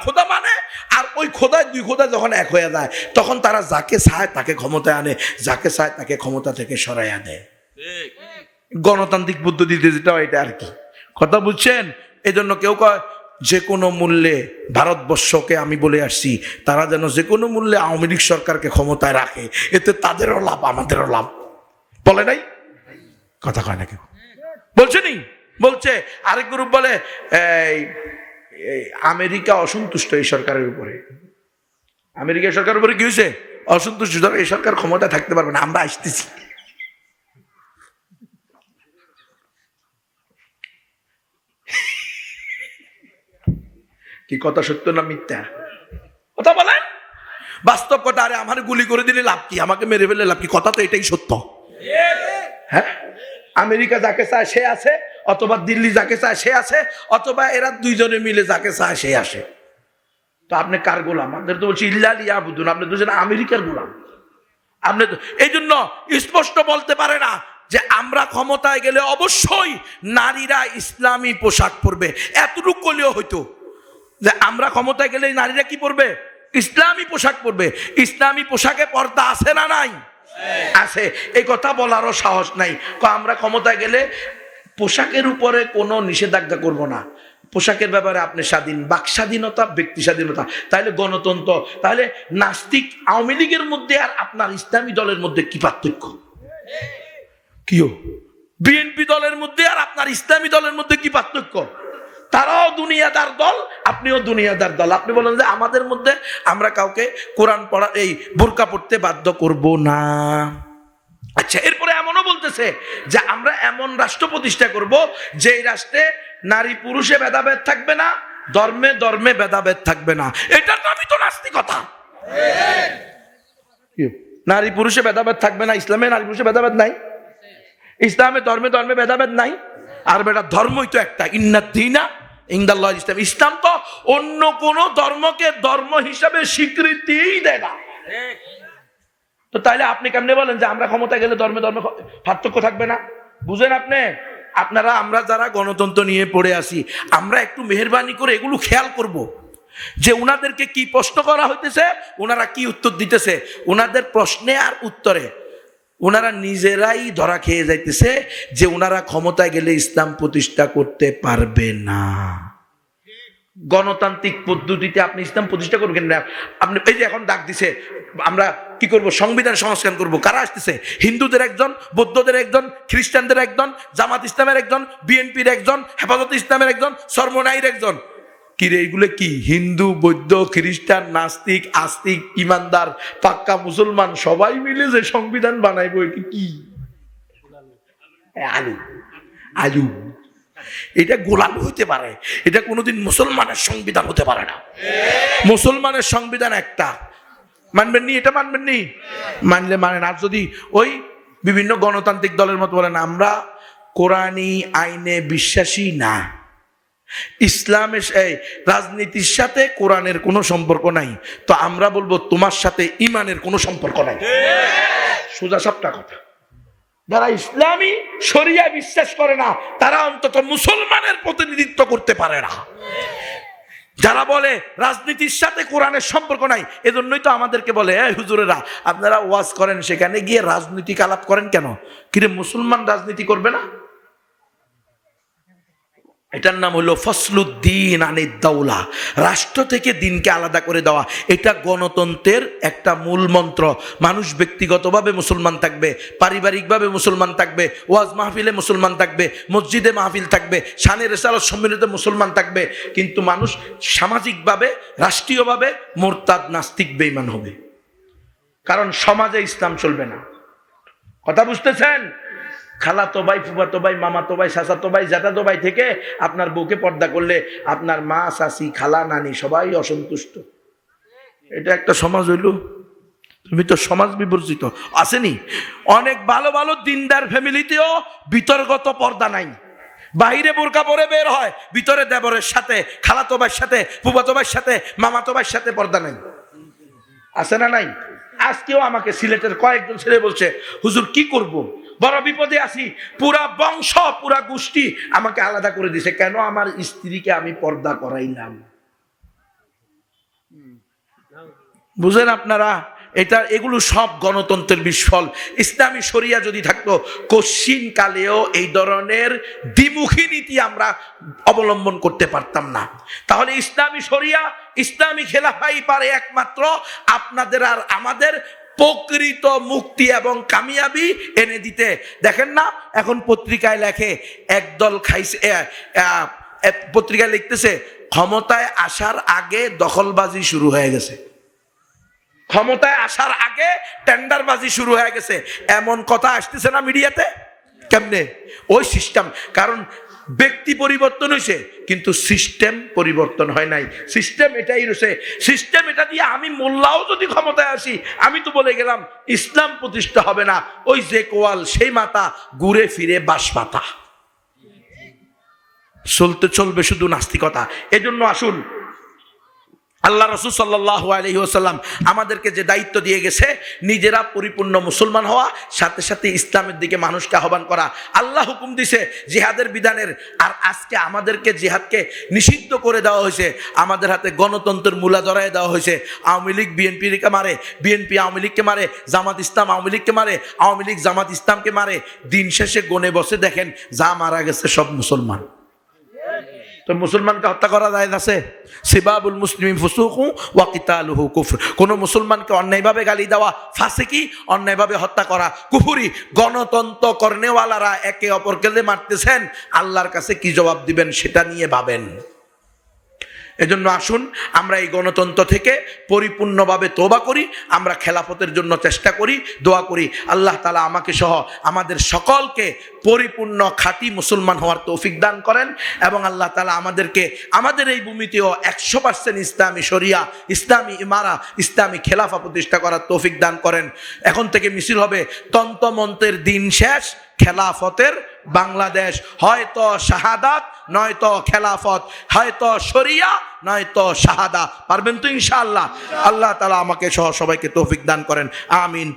খোদা মানে। আর ওই খোদায় 2 খোদা যখন এক হয়ে যায় তখন তারা যাকে চায় তাকে ক্ষমতায় আনে, যাকে চায় তাকে ক্ষমতা থেকে সরাইয়া দেয়। গণতান্ত্রিক পদ্ধতিতে যেটা এটা আর কি কথা বুঝছেন? এজন্য কেউ কয় যে কোনো মূল্যে ভারতবর্ষকে, আমি বলে আসছি, তারা যেন যে কোনো মূল্যে আওয়ামী লীগ সরকারকে ক্ষমতায় রাখে, এতে তাদেরও লাভ আমাদেরও লাভ। বলে নাই? কথা কয় না কেউ। বলছে নি? বলছে। আরেক গ্রুপ বলে আমেরিকা অসন্তুষ্ট এই সরকারের উপরে। আমেরিকা সরকারের উপরে কি হয়েছে? অসন্তুষ্ট। এই সরকার ক্ষমতায় থাকতে পারবে না, আমরা আসতেছি। কি কথা সত্য না মিথ্যা? কথা বলেন। বাস্তব কথা। আরে আমার গুলি করে দিলে লাভ কি, আমাকে মেরে ফেললে লাভ কি? কথা তো এটাই সত্য। হ্যাঁ, আমেরিকা যাকে চায় সে আছে, অথবা দিল্লি যাকে চায় সে আছে, অথবা এরা দুইজনে মিলে যাকে চায় সে আসে। তো আপনি কার গোলাম? আপনাদের তো বলছি ইল্লা লিয়াবুদুন, আপনি দুজন আমেরিকার গোলাম। আপনি তো এই জন্য স্পষ্ট বলতে পারে না যে আমরা ক্ষমতায় গেলে অবশ্যই নারীরা ইসলামী পোশাক পরবে। এতটুকু করলেও হইতো যে আমরা ক্ষমতায় গেলে নারীরা কি পরবে? ইসলামী পোশাক পরবে। ইসলামী পোশাকে পর্দা আছে না নাই? আছে। এই কথা বলারও সাহস নাই। আমরা ক্ষমতায় গেলে পোশাকের উপরে কোনো নিষেধাজ্ঞা করব না, পোশাকের ব্যাপারে আপনি স্বাধীন, বাক স্বাধীনতা, ব্যক্তি স্বাধীনতা। তাহলে গণতন্ত্র। তাহলে নাস্তিক আওয়ামী লীগের মধ্যে আর আপনার ইসলামী দলের মধ্যে কি পার্থক্য? কিও বিএনপি দলের মধ্যে আর আপনার ইসলামী দলের মধ্যে কি পার্থক্য? তারাও দুনিয়াদার দল, আপনিও দুনিয়াদার দল। আপনি বলেন যে আমাদের মধ্যে আমরা কাউকে কোরআন পড়া, এই বোরকা পড়তে বাধ্য করব না। আচ্ছা, এরপরে এমনও বলতেছে যে আমরা এমন রাষ্ট্র প্রতিষ্ঠা করব যেই রাষ্ট্রে নারী পুরুষে ভেদাভেদ থাকবে না, ধর্মে ধর্মে ভেদাভেদ থাকবে না। এটার নামই তো নাস্তিকতা। নারী পুরুষে ভেদাভেদ থাকবে না, ইসলামে নারী পুরুষে ভেদাভেদ নাই, ইসলামে ধর্মে ধর্মে ভেদাভেদ নাই। আর বেটা ধর্মই তো একটা, ইন্নাদ্দীনা ইনদাল্লাহ ইসলাম। ইসলাম তো অন্য কোন ধর্মকে ধর্ম হিসাবে স্বীকৃতিই দেয় না। তো তাইলে আপনি কেমনে বলেন যে আমরা ক্ষমতা গেলে ধর্মে ধর্মে পার্থক্য থাকবে না? বুঝেন আপনি? আপনারা, আমরা যারা গণতন্ত্র নিয়ে পড়ে আসি, আমরা একটু মেহেরবানি করে এগুলো খেয়াল করব যে ওনাদেরকে কি প্রশ্ন করা হইতেছে, ওনারা কি উত্তর দিতেছে। ওনাদের প্রশ্নে আর উত্তরে ওনারা নিজেরাই ধরা খেয়ে যাইতেছে যে ওনারা ক্ষমতায় গেলে ইসলাম প্রতিষ্ঠা করতে পারবে না। গণতান্ত্রিক পদ্ধতিতে আপনি ইসলাম প্রতিষ্ঠা করবেন না। আপনি এই যে এখন ডাক দিছে আমরা কি করব, সংবিধান সংস্কার করব। কারা আসতেছে? হিন্দুদের একজন, বৌদ্ধদের একজন, খ্রিস্টানদের একজন, জামাত ইসলামের একজন, বিএনপির একজন, হেফাজত ইসলামের একজন, সরমনাইর একজন। কি রে এগুলো? কি হিন্দু, বৌদ্ধ, খ্রিস্টান, নাস্তিক, আস্তিক, ইমানদার, পাক্কা মুসলমান সবাই মিলে যে সংবিধান বানাইবো, এটি কি? আলু আলু। এটা গোলামি হইতে পারে, এটা কোনোদিন মুসলমানের সংবিধান হতে পারে না। মুসলমানের সংবিধান একটা, মানবেন নি? এটা মানবেন নি? মানলে মানেন। আর যদি ওই বিভিন্ন গণতান্ত্রিক দলের মতো বলেন আমরা কোরআনী আইনে বিশ্বাসী না, ইসলামের রাজনীতির সাথে কোরআনের কোনো সম্পর্ক নাই, তো আমরা বলবো তোমার সাথে ইমানের কোনো সম্পর্ক নাই। সোজা সাপটা কথা। যারা ইসলামী শরিয়া বিশ্বাস করে না তারা অন্তত মুসলমানের প্রতিনিধিত্ব করতে পারে না। যারা বলে রাজনীতির সাথে কোরআনের সম্পর্ক নাই, এজন্যই তো আমাদেরকে বলে হুজুরেরা আপনারা ওয়াজ করেন, সেখানে গিয়ে রাজনীতিক আলাপ করেন কেন? কিরে মুসলমান রাজনীতি করবে না? এটার নাম হলো ফসলুদ্দিন আনিদ দাওলা, রাষ্ট্র থেকে দিনকে আলাদা করে দেওয়া। এটা গণতন্ত্রের একটা মূল মন্ত্র। মানুষ ব্যক্তিগতভাবে মুসলমান থাকবে, পারিবারিকভাবে মুসলমান থাকবে, ওয়াজ মাহফিলে মুসলমান থাকবে, মসজিদে মাহফিল থাকবে, শানে রিসালাত সম্মিলিত মুসলমান থাকবে, কিন্তু মানুষ সামাজিকভাবে, রাষ্ট্রীয়ভাবে মোরতাদ, নাস্তিক, বেঈমান হবে। কারণ সমাজে ইসলাম চলবে না। কথা বুঝতেছেন? খালাতো ভাই, ফুফাতো ভাই, মামাতো ভাই, চাচাতো ভাই, জ্যাঠাতো ভাই থেকে আপনার বউকে পর্দা করলে আপনার মা, চাচি, খালা, নানি সবাই অসন্তুষ্ট। এটা একটা সমাজ হইল? তুমি তো সমাজ বিবর্জিত। আসেনি অনেক ভালো ভালো দিনদার ফ্যামিলিতেও বিতর্গত পর্দা নাই, বাইরে বোরকা পরে বের হয়, ভিতরে দেবরের সাথে, খালাতো ভাইয়ের সাথে, ফুফাতো ভাইয়ের সাথে, মামাতো ভাইয়ের সাথে পর্দা নাই। আছে না নাই? আজকেও আমাকে সিলেটের কয়েকজন ছেলে বলছে হুজুর কি করব, বড় বিপদে আছি, পুরা বংশ, পুরা গোষ্ঠী আমাকে আলাদা করে দিছে, কেন আমার স্ত্রীকে আমি পর্দা করাইলাম। বুঝেন আপনারা? এগুলো সব গণতন্ত্রের বিস্ফল। ইসলামী শরিয়া যদি থাকতো কশিন কালেও এই ধরনের দ্বিমুখী নীতি আমরা অবলম্বন করতে পারতাম না। তাহলে ইসলামী শরিয়া, ইসলামী খেলাফাই পারে একমাত্র আপনাদের আর আমাদের প্রকৃত মুক্তি এবং কামিয়াবি এনে দিতে। দেখেন না এখন পত্রিকায় লেখে একদল খাইছে, পত্রিকায় লিখতেছে ক্ষমতায় আসার আগে দখলবাজি শুরু হয়ে গেছে, ক্ষমতায় আসার আগে টেন্ডারবাজি শুরু হয়ে গেছে, এমন কথা আসতেছে না মিডিয়াতে? কেমনে? ওই সিস্টেম। কারণ ব্যক্তি পরিবর্তন হয়েছে কিন্তু সিস্টেম পরিবর্তন হয় নাই। সিস্টেম এটাই রয়েছে, সিস্টেম এটা দিয়ে আমি মোল্লাও যদি ক্ষমতায় আসি, আমি তো বলে গেলাম ইসলাম প্রতিষ্ঠা হবে না। ওই যে কোয়াল সেই মাথা, ঘুরে ফিরে বাস মাথা, চলতে চলবে শুধু নাস্তিকতা। এজন্য আসুন, আল্লাহ রাসূল সাল্লাল্লাহু আলাইহি ওয়াসাল্লাম আমাদেরকে যে দায়িত্ব দিয়ে গেছে, নিজেরা পরিপূর্ণ মুসলমান হওয়া, সাথে সাথে ইসলামের দিকে মানুষকে আহ্বান করা। আল্লাহ হুকুম দিছে জিহাদের বিধানের, আর আজকে আমাদেরকে জিহাদকে নিষিদ্ধ করে দেওয়া হয়েছে। আমাদের হাতে গণতন্ত্রের মূলা ধরায় দেওয়া হয়েছে। আওয়ামী লীগ বিএনপিকে মারে, বিএনপি আওয়ামী লীগকে মারে, জামাত ইসলাম আওয়ামী লীগকে মারে, আওয়ামী লীগ জামাত ইসলামকে মারে। দিন শেষে গনে বসে দেখেন যা মারা গেছে সব মুসলমান। তো মুসলমানকে হত্যা করা যায় আছে? সিবাবুল মুসলিম ফুসুকু ওয়া কিতালুহু কুফর। কোন মুসলমানকে অন্যায়ভাবে গালি দেওয়া ফাসিকি, অন্যায়ভাবে হত্যা করা কুফরি। গণতন্ত্র করনেওয়ালারা একে অপরকে মারতেছেন, আল্লাহর কাছে কি জবাব দিবেন সেটা নিয়ে ভাবেন। এজন্য আসুন আমরা এই গণতন্ত্র থেকে পরিপূর্ণভাবে তওবা করি, আমরা খেলাফতের জন্য চেষ্টা করি, দোয়া করি। আল্লাহ তাআলা আমাকে সহ আমাদের সকলকে পরিপূর্ণ খাঁটি মুসলমান হওয়ার তৌফিক দান করেন, এবং আল্লাহ তাআলা আমাদেরকে আমাদের এই ভূমিতেও 100% ইসলামী শরিয়া, ইসলামী ইমারা, ইসলামী খেলাফা প্রতিষ্ঠা করার তৌফিক দান করেন। এখন থেকে মিছিল হবে তন্ত্রমন্ত্রের দিন শেষ, খেলাফতের বাংলাদেশ। হয়তো শাহাদাত নয়তো খেলাফত, হয়তো শরিয়া নয়তো শাহাদা। পারবেন তো ইনশাআল্লাহ? আল্লাহ তাআলা আমাকে সহ সবাইকে তৌফিক দান করেন, আমিন।